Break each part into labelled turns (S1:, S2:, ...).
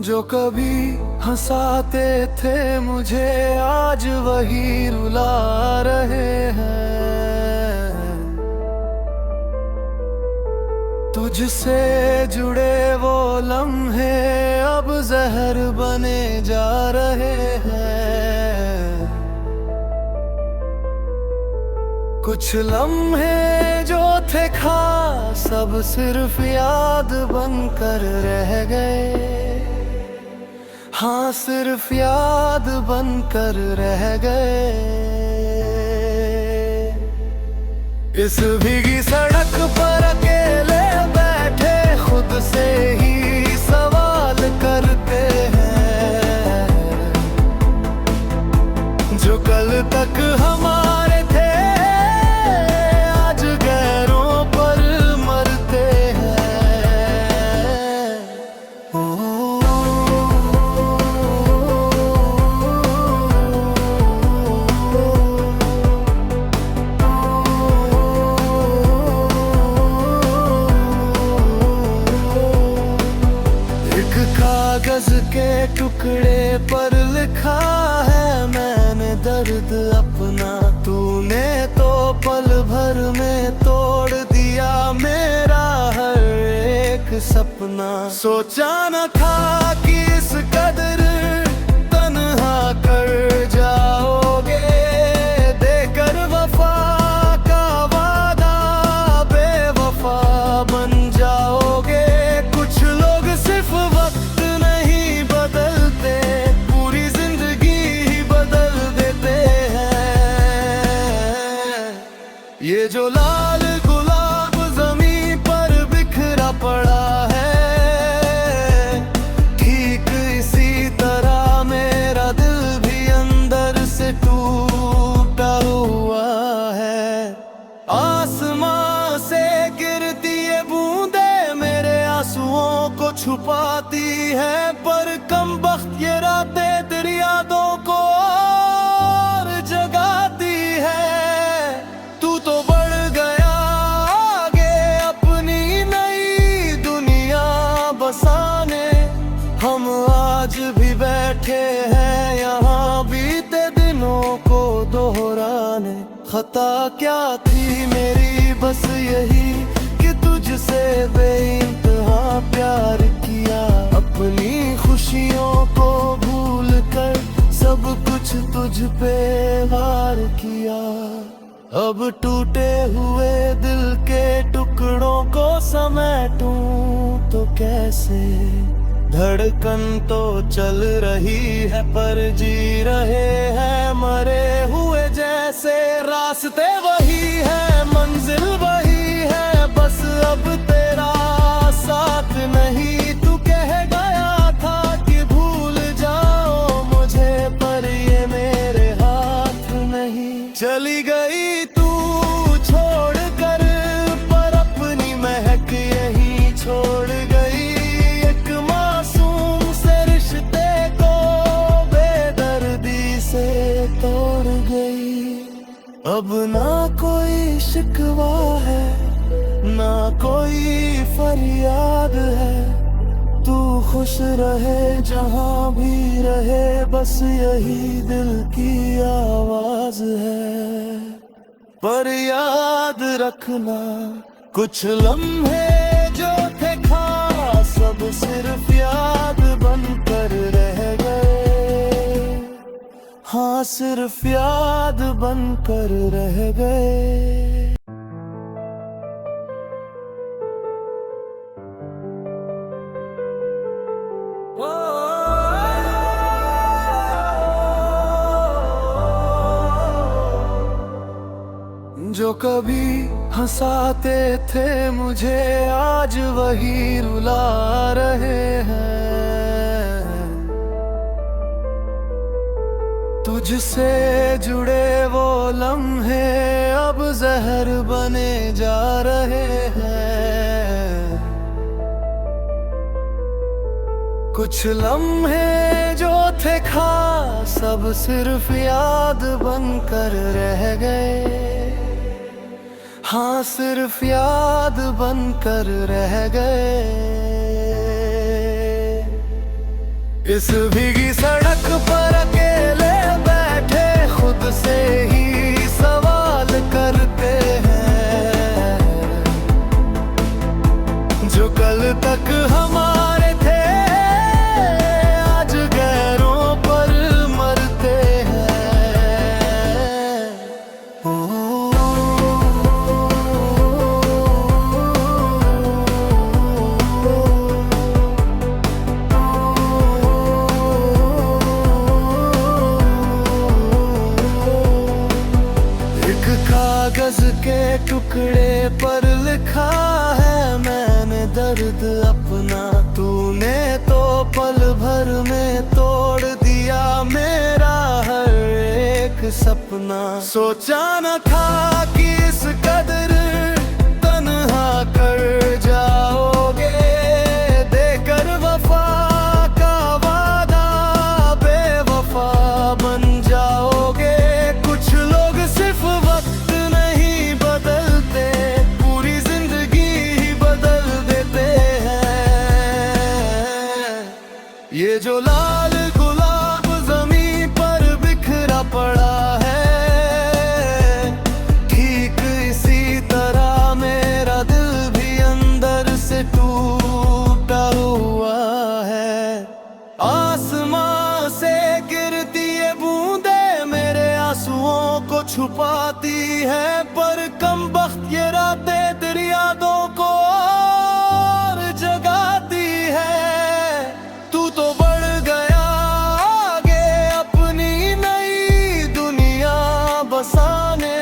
S1: जो कभी हंसाते थे मुझे आज वही रुला रहे हैं। तुझसे जुड़े वो लम्हे अब जहर बने जा रहे हैं। कुछ लम्हे जो थे खास सब सिर्फ याद बनकर रह गए। हाँ, सिर्फ याद बनकर रह गए। इस भीगी सड़क पर अकेले बैठे खुद से ही सवाल करते हैं। जो कल तक हमारे थे आज गैरों पर मरते हैं। एक कागज के टुकड़े पर लिखा है मैंने दर्द अपना। तूने तो पल भर में तोड़ दिया मेरा हर एक सपना। सोचा न था कि इस कदर तन्हा कर जाओगे। देकर वफा का वादा बेवफा बन जाओगे। कुछ लोग सिर्फ वक्त नहीं बदलते पूरी जिंदगी ही बदल देते हैं। ये जो लाल गुलाब जमीन पर बिखरा पड़ा है ठीक इसी तरह मेरा दिल भी अंदर से टूटा हुआ है। आसमां से गिरती ये बूंदे मेरे आंसुओं को छुपाती है। पर कमबख्त ये रातें तेरी यादों को और जगाती है। तू तो बढ़ गया आगे अपनी नई दुनिया बसाने। हम आज भी बैठे हैं यहाँ बीते दिनों को दोहराने। खता क्या थी मेरी बस यही कि तुझसे बेइंतहा प्यार किया। अपनी खुशियों को भूल कर सब कुछ तुझ पे वार किया। अब टूटे हुए दिल के टुकड़ों को समेटूं तो कैसे। धड़कन तो चल रही है पर जी रहे हैं मरे हुए जैसे। रास्ते वही है मंजिल वही है बस अब तेरा साथ नहीं। तू कह गया था कि भूल जाओ मुझे पर ये मेरे हाथ नहीं। चली गई तू छोड़ कर पर अपनी महक यही छोड़ गई। एक मासूम से रिश्ते को बेदर्दी से तोड़ गई। अब ना कोई शिकवा है ना कोई फरियाद है। तू खुश रहे जहां भी रहे बस यही दिल की आवाज है। पर याद रखना कुछ लम्हे जो थे खास सब सिर्फ याद बनकर रह गए। हाँ, सिर्फ याद बनकर रह गए। जो कभी हंसाते थे मुझे आज वही रुला रहे हैं। तुझसे जुड़े वो लम्हे अब जहर बने जा रहे हैं। कुछ लम्हे जो थे खास सब सिर्फ याद बनकर रह गए। हाँ, सिर्फ याद बनकर रह गए। इस भीगी सड़क पर अकेले बैठे खुद से ही सवाल करते हैं, जो कल तक हमारे थे आज गैरों पर मरते हैं। एक कागज के टुकड़े पर लिखा है मैंने दर्द अपना, तूने तो पल भर में तोड़ दिया मेरा हर एक सपना। सोचा न था कि इस कदर तन्हा कर जाओगे, देकर वफा का वादा बेवफा बन जाओगे। कुछ लोग सिर्फ वक्त नहीं बदलते, पूरी जिंदगी ही बदल देते हैं। ये जो लाल गुलाब जमीन पर बिखरा पड़ा है, ठीक इसी तरह मेरा दिल भी अंदर से टूटा हुआ है। आसमां से गिरती ये बूंदे मेरे आंसुओं को छुपाती है, पर कमबख्त ये रातें तेरी यादों को और जगाती है। तू तो बढ़ गया आगे अपनी नई दुनिया बसाने,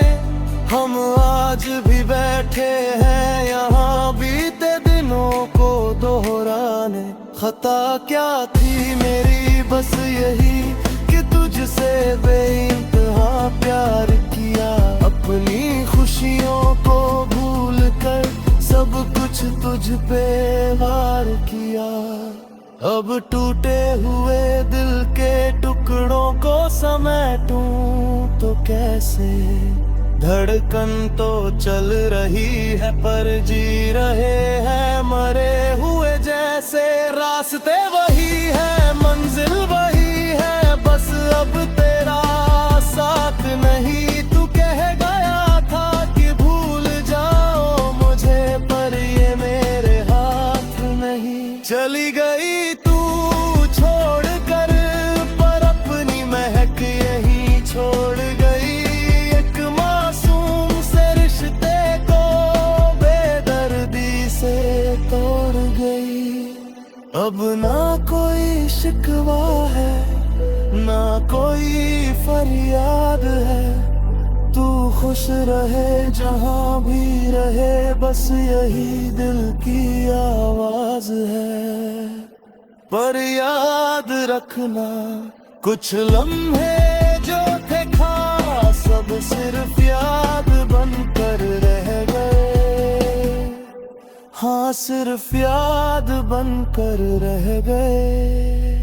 S1: हम आज भी बैठे हैं यहाँ बीते दिनों को दोहराने। खता क्या थी मेरी बस यही कि तुझसे बेइंतहा प्यार किया, अपनी खुशियों को भूल कर सब कुछ तुझ पे वार किया। अब टूटे हुए दिल के टुकड़ों को समेटूं तो कैसे, धड़कन तो चल रही है पर जी रहे हैं मरे हुए जैसे। रास्ते वही है मंजिल वही है, बस अब तेरा साथ नहीं। तू कह गया था कि भूल जाओ मुझे, पर ये मेरे हाथ नहीं। चली गई तू छोड़ कर, पर अपनी महक यही छोड़ गई। एक मासूम से रिश्ते को बेदर्दी से तोड़ गई। अब ना कोई शिकवा है ना कोई फरियाद है, तू खुश रहे जहां भी रहे, बस यही दिल की आवाज है। पर याद रखना कुछ लम्हे जो थे खास सब सिर्फ याद बनकर रह गए। हाँ सिर्फ याद बनकर रह गए।